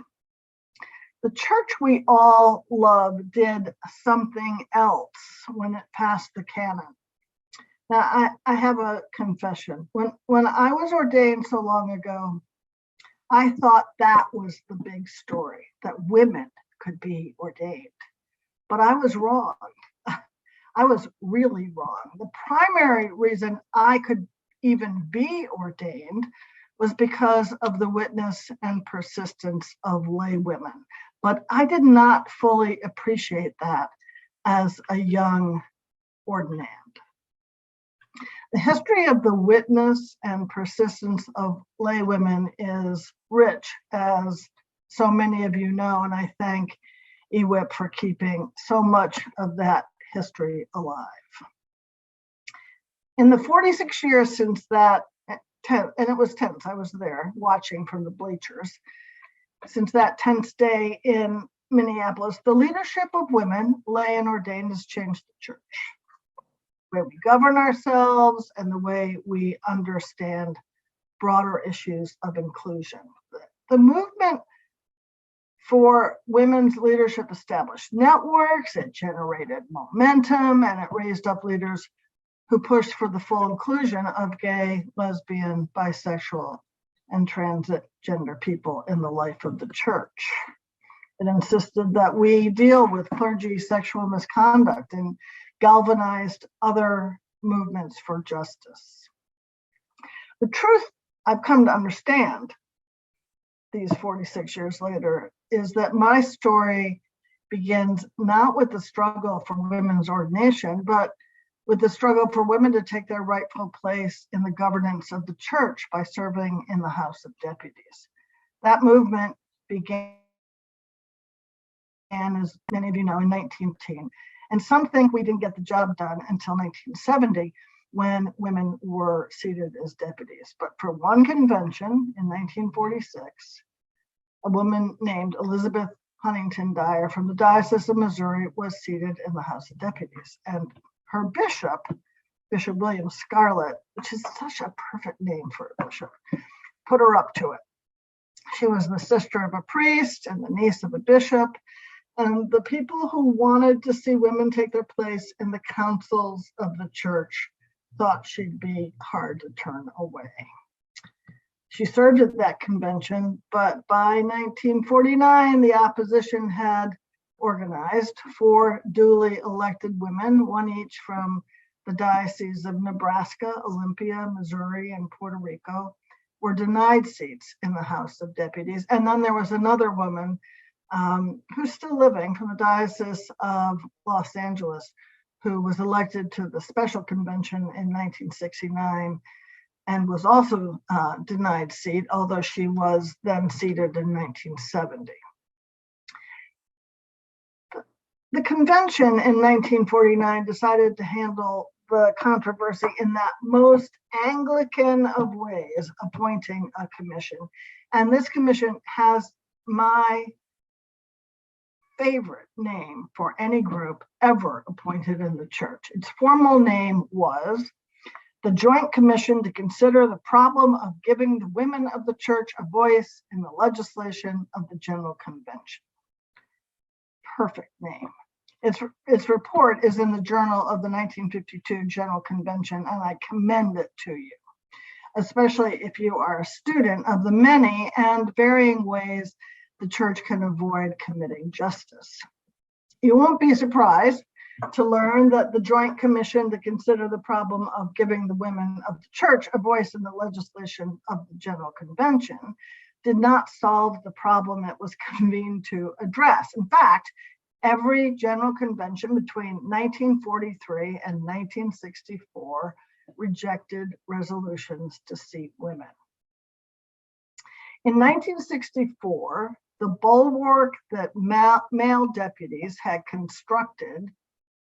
The church we all love did something else when it passed the canon. Now, I have a confession. When I was ordained so long ago, I thought that was the big story, that women could be ordained. But I was wrong. I was really wrong. The primary reason I could even be ordained was because of the witness and persistence of lay women. But I did not fully appreciate that as a young ordinand. The history of the witness and persistence of lay women is rich, as so many of you know, and I thank EWHP for keeping so much of that history alive. In the 46 years since that, and it was tense, I was there watching from the bleachers, since that tense day in Minneapolis, the leadership of women, lay and ordained, has changed the church. The way we govern ourselves and the way we understand broader issues of inclusion. The movement for women's leadership established networks, it generated momentum, and it raised up leaders who pushed for the full inclusion of gay, lesbian, bisexual, and transgender people in the life of the church. It insisted that we deal with clergy sexual misconduct and galvanized other movements for justice. The truth I've come to understand these 46 years later is that my story begins not with the struggle for women's ordination, but with the struggle for women to take their rightful place in the governance of the church by serving in the House of Deputies. That movement began, as many of you know, in 1910. And some think we didn't get the job done until 1970, when women were seated as deputies. But for one convention in 1946, a woman named Elizabeth Huntington Dyer from the Diocese of Missouri was seated in the House of Deputies. And her bishop, Bishop William Scarlett, which is such a perfect name for a bishop, put her up to it. She was the sister of a priest and the niece of a bishop. And the people who wanted to see women take their place in the councils of the church thought she'd be hard to turn away. She served at that convention, but by 1949, the opposition had organized 4 duly elected women, one each from the dioceses of Nebraska, Olympia, Missouri, and Puerto Rico, were denied seats in the House of Deputies. And then there was another woman who's still living from the Diocese of Los Angeles, who was elected to the special convention in 1969 and was also denied seat, although she was then seated in 1970. The convention in 1949 decided to handle the controversy in that most Anglican of ways, appointing a commission. And this commission has my favorite name for any group ever appointed in the church. Its formal name was the Joint Commission to consider the problem of giving the women of the church a voice in the legislation of the General Convention. Perfect name. Its report is in the Journal of the 1952 General Convention, and I commend it to you, especially if you are a student of the many and varying ways the church can avoid committing justice. You won't be surprised to learn that the Joint Commission to consider the problem of giving the women of the church a voice in the legislation of the General Convention did not solve the problem it was convened to address. In fact, every General Convention between 1943 and 1964 rejected resolutions to seat women. In 1964, the bulwark that male deputies had constructed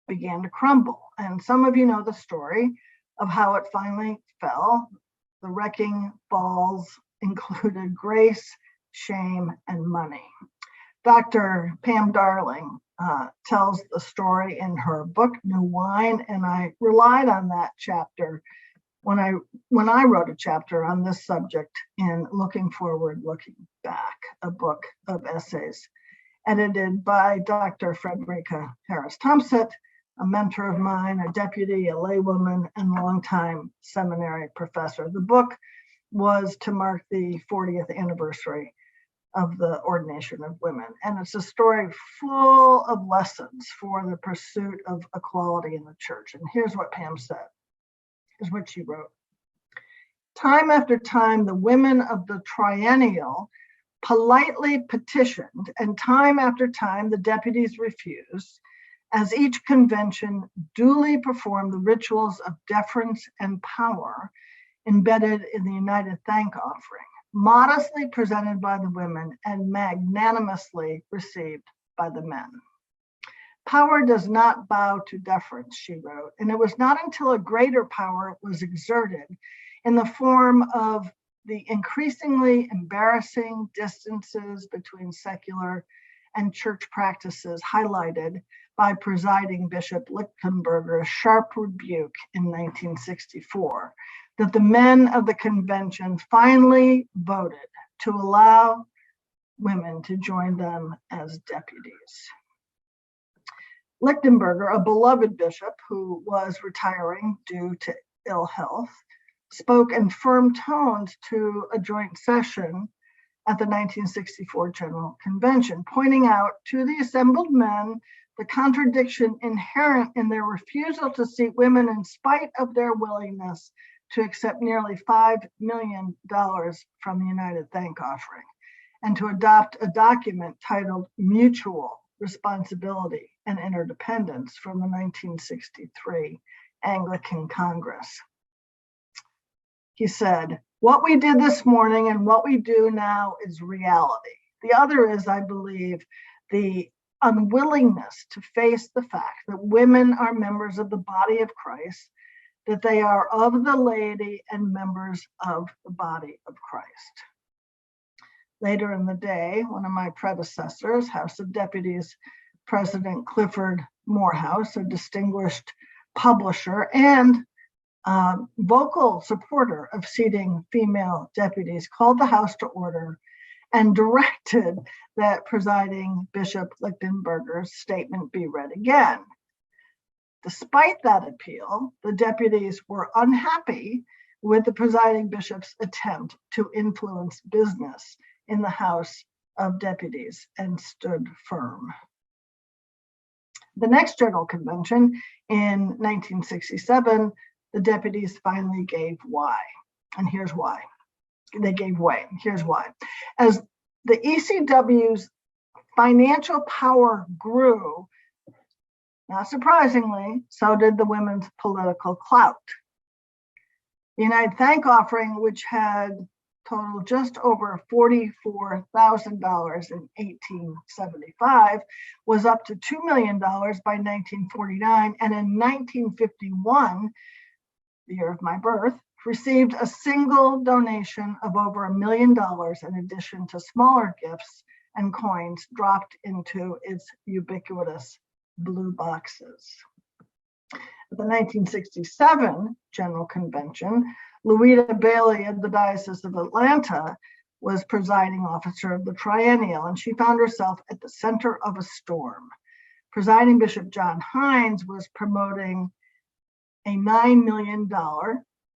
began to crumble. And some of you know the story of how it finally fell. The wrecking balls included grace, shame, and money. Dr. Pam Darling tells the story in her book, New Wine, and I relied on that chapter when I wrote a chapter on this subject in Looking Forward, Looking Back, a book of essays edited by Dr. Frederica Harris Thompson, a mentor of mine, a deputy, a laywoman, and longtime seminary professor. The book was to mark the 40th anniversary of the ordination of women. And it's a story full of lessons for the pursuit of equality in the church. And here's what Pam said, is what she wrote. Time after time, the women of the triennial politely petitioned, and time after time, the deputies refused, as each convention duly performed the rituals of deference and power embedded in the United Thank Offering, modestly presented by the women and magnanimously received by the men. Power does not bow to deference, she wrote, and it was not until a greater power was exerted in the form of the increasingly embarrassing distances between secular and church practices highlighted by presiding Bishop Lichtenberger's sharp rebuke in 1964, that the men of the convention finally voted to allow women to join them as deputies. Lichtenberger, a beloved bishop who was retiring due to ill health, spoke in firm tones to a joint session at the 1964 General Convention, pointing out to the assembled men the contradiction inherent in their refusal to seat women in spite of their willingness to accept nearly $5 million from the United Thank Offering and to adopt a document titled Mutual Responsibility and Interdependence from the 1963 Anglican Congress. He said, "What we did this morning and what we do now is reality. The other is, I believe, the unwillingness to face the fact that women are members of the body of Christ, that they are of the laity and members of the body of Christ." Later in the day, one of my predecessors, House of Deputies President Clifford Morehouse, a distinguished publisher and vocal supporter of seating female deputies, called the House to order and directed that presiding Bishop Lichtenberger's statement be read again. Despite that appeal, the deputies were unhappy with the presiding bishop's attempt to influence business in the House of Deputies and stood firm. The next General Convention in 1967, the deputies finally gave way. And here's why. They gave way. Here's why. As the ECW's financial power grew, not surprisingly, so did the women's political clout. The United Thank Offering, which had totaled just over $44,000 in 1875, was up to $2 million by 1949, and in 1951, the year of my birth, received a single donation of over $1 million in addition to smaller gifts and coins dropped into its ubiquitous blue boxes. At the 1967 General Convention, Louisa Bailey of the Diocese of Atlanta was presiding officer of the triennial, and she found herself at the center of a storm. Presiding Bishop John Hines was promoting a $9 million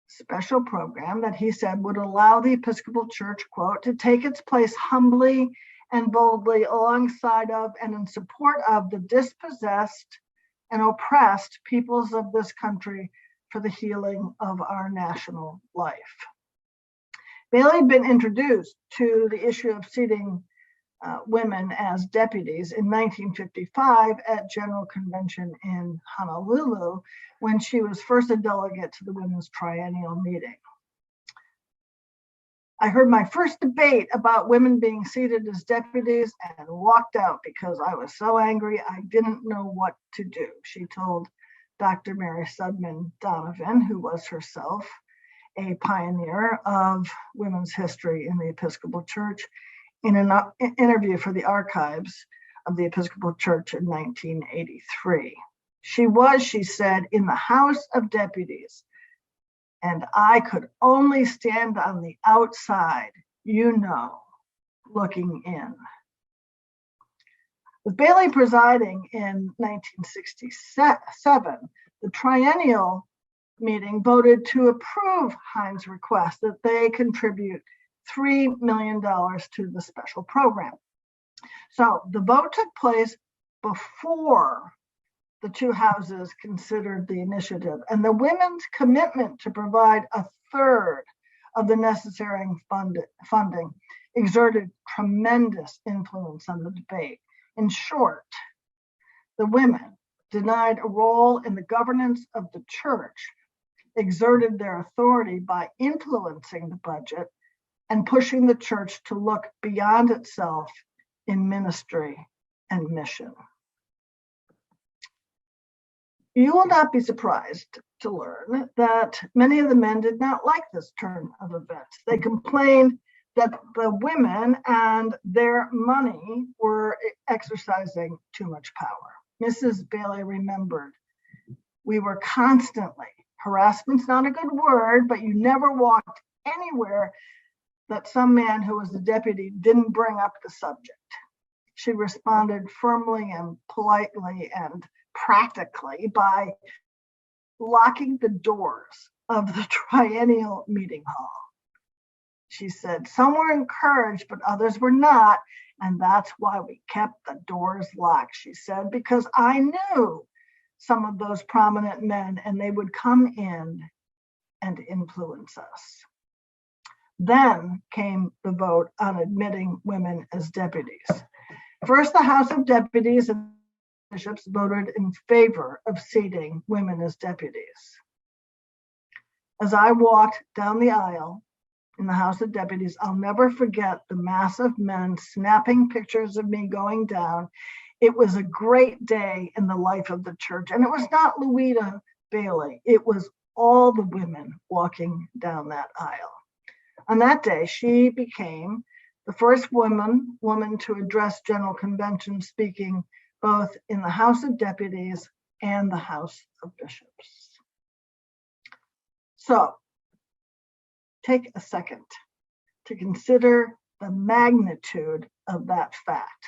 special program that he said would allow the Episcopal Church, quote, to take its place humbly and boldly alongside of and in support of the dispossessed and oppressed peoples of this country for the healing of our national life. Bailey had been introduced to the issue of seating women as deputies in 1955 at General Convention in Honolulu, when she was first a delegate to the Women's Triennial meeting. I heard my first debate about women being seated as deputies and walked out because I was so angry I didn't know what to do, she told Dr. Mary Sudman Donovan, who was herself a pioneer of women's history in the Episcopal Church, in an interview for the archives of the Episcopal Church in 1983. She said, in the House of Deputies, and I could only stand on the outside, looking in. With Bailey presiding in 1967, the triennial meeting voted to approve Hines' request that they contribute $3 million to the special program. So the vote took place before the two houses considered the initiative, and the women's commitment to provide a third of the necessary funding exerted tremendous influence on the debate. In short, the women, denied a role in the governance of the church, exerted their authority by influencing the budget and pushing the church to look beyond itself in ministry and mission. You will not be surprised to learn that many of the men did not like this turn of events. They complained that the women and their money were exercising too much power. Mrs. Bailey remembered, we were constantly, harassment's not a good word, but you never walked anywhere that some man who was the deputy didn't bring up the subject. She responded firmly and politely and practically by locking the doors of the triennial meeting hall. She said, some were encouraged, but others were not. And that's why we kept the doors locked, she said, because I knew some of those prominent men and they would come in and influence us. Then came the vote on admitting women as deputies. First, the House of Deputies and bishops voted in favor of seating women as deputies. As I walked down the aisle in the House of Deputies, I'll never forget the mass of men snapping pictures of me going down. It was a great day in the life of the church. And it was not Louisa Bailey. It was all the women walking down that aisle. On that day, she became the first woman to address General Convention, speaking both in the House of Deputies and the House of Bishops. So take a second to consider the magnitude of that fact.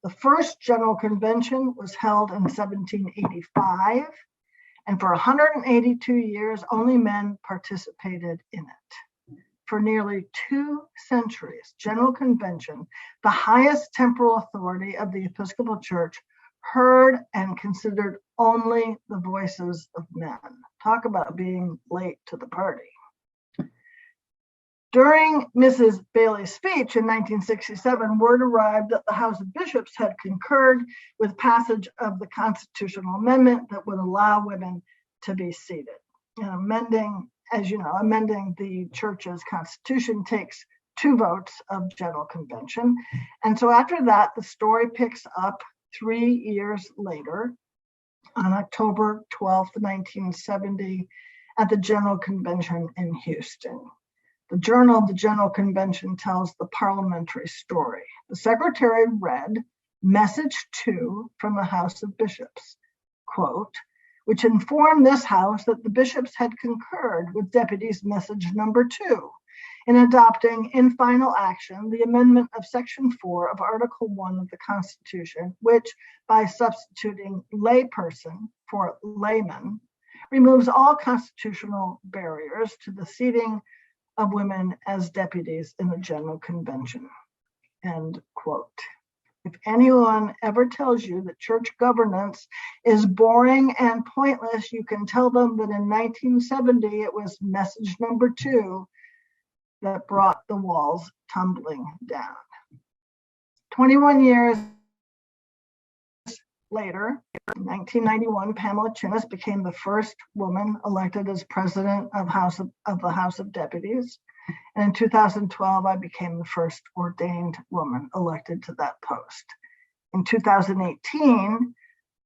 The first General Convention was held in 1785, and for 182 years, only men participated in it. For nearly 2 centuries, General Convention, the highest temporal authority of the Episcopal Church, heard and considered only the voices of men. Talk about being late to the party. During Mrs. Bailey's speech in 1967, word arrived that the House of Bishops had concurred with passage of the constitutional amendment that would allow women to be seated. Amending the church's constitution takes 2 votes of General Convention. And so after that, the story picks up 3 years later on October 12th, 1970, at the General Convention in Houston. The Journal of the General Convention tells the parliamentary story. The secretary read message 2 from the House of Bishops, quote, which informed this House that the bishops had concurred with deputies message number 2 in adopting in final action the amendment of section 4 of Article 1 of the Constitution, which by substituting layperson for layman, removes all constitutional barriers to the seating of women as deputies in the General Convention, end quote. If anyone ever tells you that church governance is boring and pointless, you can tell them that in 1970, it was message number 2 that brought the walls tumbling down. 21 years later, in 1991, Pamela Chinnis became the first woman elected as president of the House of Deputies. And in 2012, I became the first ordained woman elected to that post. In 2018,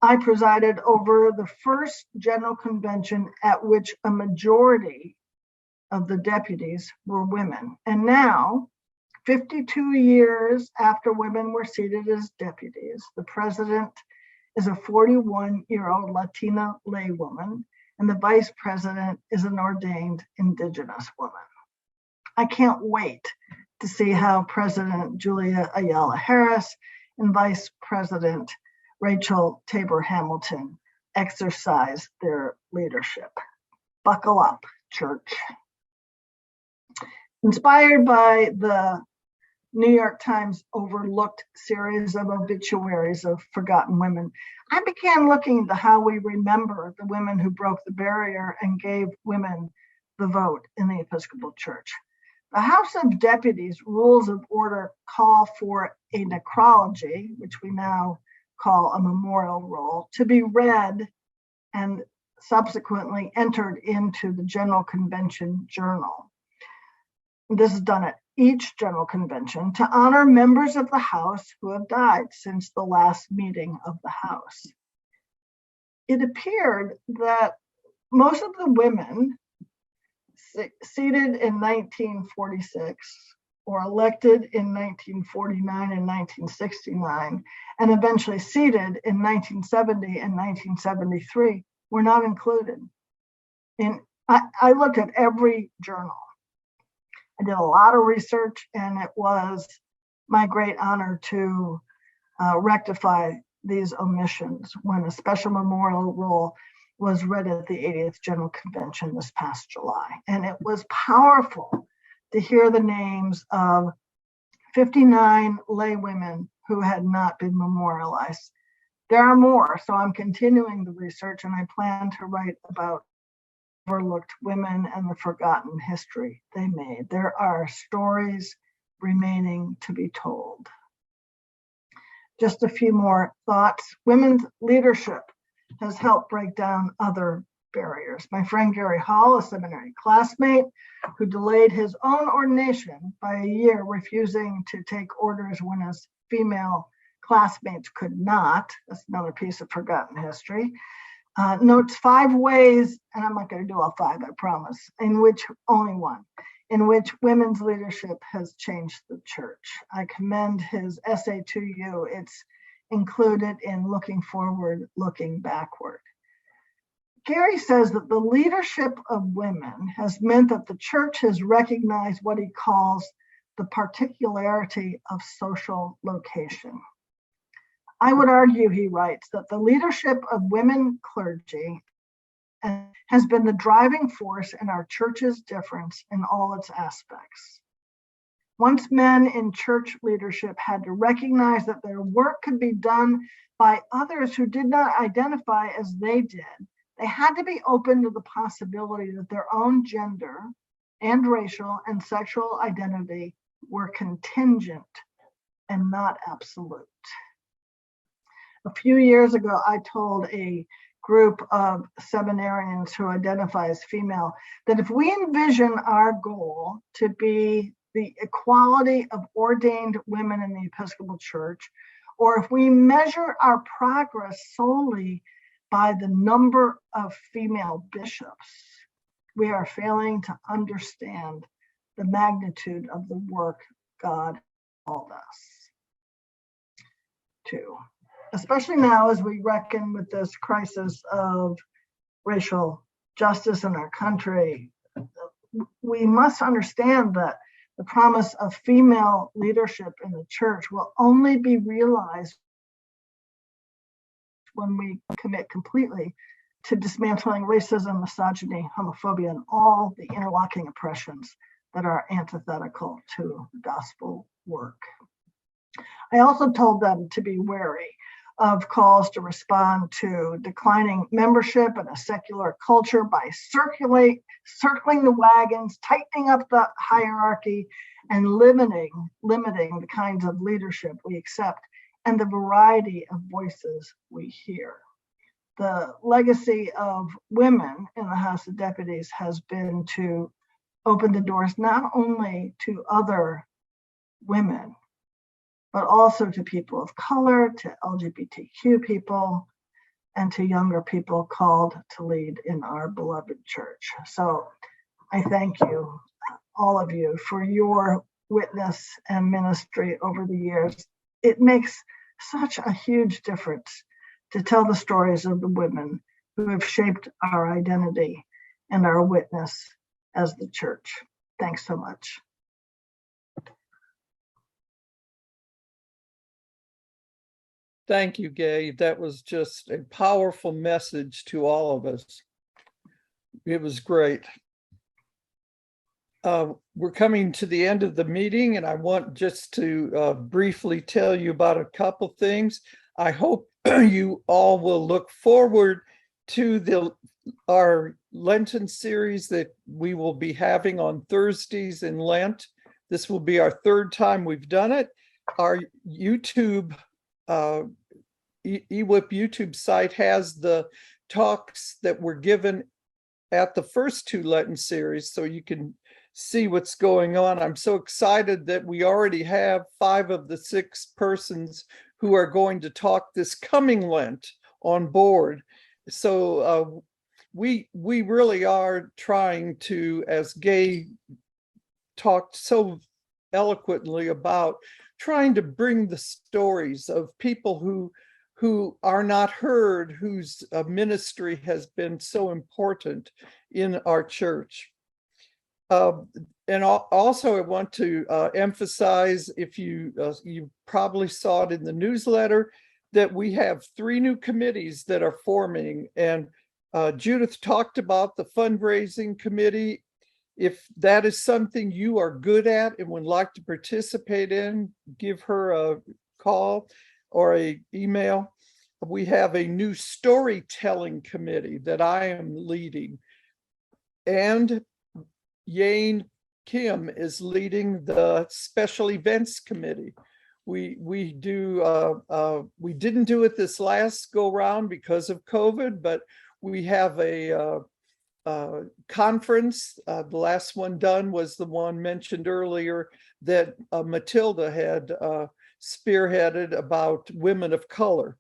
I presided over the first general convention at which a majority of the deputies were women. And now, 52 years after women were seated as deputies, the president is a 41-year-old Latina laywoman, and the vice president is an ordained Indigenous woman. I can't wait to see how President Julia Ayala Harris and Vice President Rachel Tabor Hamilton exercise their leadership. Buckle up, church. Inspired by the New York Times overlooked series of obituaries of forgotten women, I began looking into how we remember the women who broke the barrier and gave women the vote in the Episcopal Church. The House of Deputies Rules of Order call for a necrology, which we now call a memorial roll, to be read and subsequently entered into the General Convention Journal. This is done at each General Convention to honor members of the House who have died since the last meeting of the House. It appeared that most of the women seated in 1946 or elected in 1949 and 1969, and eventually seated in 1970 and 1973 were not included. I looked at every journal. I did a lot of research, and it was my great honor to rectify these omissions when a special memorial roll was read at the 80th General Convention this past July. And it was powerful to hear the names of 59 lay women who had not been memorialized. There are more, so I'm continuing the research, and I plan to write about overlooked women and the forgotten history they made. There are stories remaining to be told. Just a few more thoughts. Women's leadership has helped break down other barriers. My friend Gary Hall, a seminary classmate who delayed his own ordination by a year, refusing to take orders when his female classmates could not, that's another piece of forgotten history, notes 5 ways, and I'm not going to do all 5, I promise, in which women's leadership has changed the church. I commend his essay to you. It's included in Looking Forward, Looking Backward. Gary says that the leadership of women has meant that the church has recognized what he calls the particularity of social location. I would argue, he writes, that the leadership of women clergy has been the driving force in our church's difference in all its aspects. Once men in church leadership had to recognize that their work could be done by others who did not identify as they did, they had to be open to the possibility that their own gender and racial and sexual identity were contingent and not absolute. A few years ago, I told a group of seminarians who identify as female that if we envision our goal to be the equality of ordained women in the Episcopal Church, or if we measure our progress solely by the number of female bishops, we are failing to understand the magnitude of the work God called us to. Especially now as we reckon with this crisis of racial justice in our country, we must understand that the promise of female leadership in the church will only be realized when we commit completely to dismantling racism, misogyny, homophobia, and all the interlocking oppressions that are antithetical to gospel work. I also told them to be wary of calls to respond to declining membership in a secular culture by circling the wagons, tightening up the hierarchy, and limiting the kinds of leadership we accept and the variety of voices we hear. The legacy of women in the House of Deputies has been to opened the doors not only to other women, but also to people of color, to LGBTQ people, and to younger people called to lead in our beloved church. So I thank you, all of you, for your witness and ministry over the years. It makes such a huge difference to tell the stories of the women who have shaped our identity and our witness as the church. Thanks so much. Thank you, Gay. That was just a powerful message to all of us. It was great. We're coming to the end of the meeting, and I want just to briefly tell you about a couple things. I hope you all will look forward to our Lenten series that we will be having on Thursdays in Lent. This will be our third time we've done it. Our YouTube EWHP YouTube site has the talks that were given at the first two Lenten series, so you can see what's going on. I'm so excited that we already have 5 of the 6 persons who are going to talk this coming Lent on board. So we really are trying to, as Gay talked so eloquently about, trying to bring the stories of people who are not heard, whose ministry has been so important in our church. And also I want to emphasize, if you probably saw it in the newsletter, that we have 3 new committees that are forming. And Judith talked about the fundraising committee. If that is something you are good at and would like to participate in, give her a call or an email. We have a new storytelling committee that I am leading. And Yane Kim is leading the special events committee. We didn't do it this last go round because of COVID, but we have a conference. The last one done was the one mentioned earlier that Matilda had spearheaded about women of color.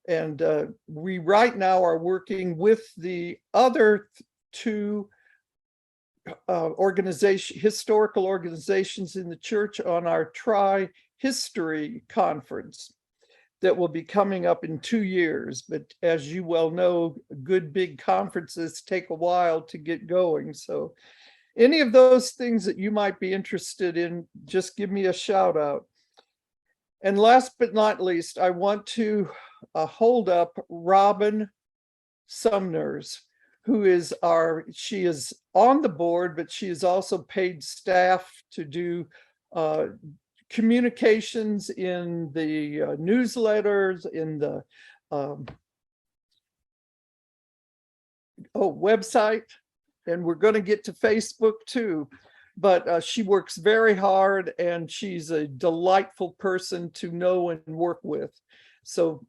And we right now are working with the other 2 historical organizations in the church on our Tri-History Conference that will be coming up in 2 years. But as you well know, good big conferences take a while to get going. So any of those things that you might be interested in, just give me a shout out. And last but not least, I want to hold up Robin Sumners, who is she is on the board, but she is also paid staff to do communications in the newsletters, in the website, and we're going to get to Facebook too. But she works very hard, and she's a delightful person to know and work with. So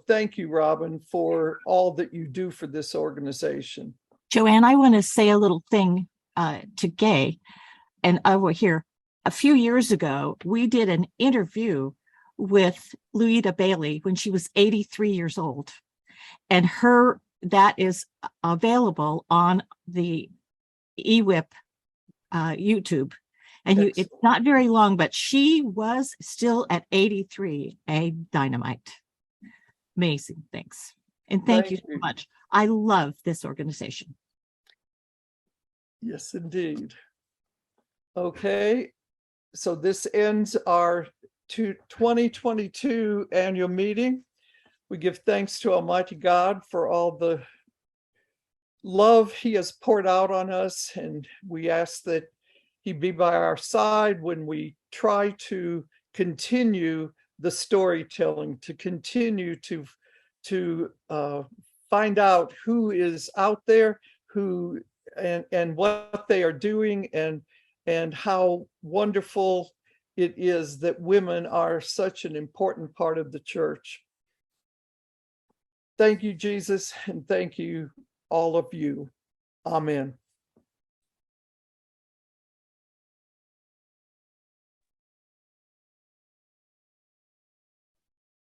thank you, Robin, for all that you do for this organization. Joanne, I want to say a little thing to Gay and over here. A few years ago, we did an interview with Louisa Bailey when she was 83 years old. And that is available on the EWHP YouTube. And it's not very long, but she was still at 83, a dynamite. Amazing. Thanks. And thank you so much. I love this organization. Yes, indeed. Okay. So this ends our 2022 annual meeting. We give thanks to Almighty God for all the love He has poured out on us, and we ask that He be by our side when we try to continue the storytelling, to continue to find out who is out there, who and what they are doing, and how wonderful it is that women are such an important part of the church. Thank you, Jesus, and thank you, all of you. Amen.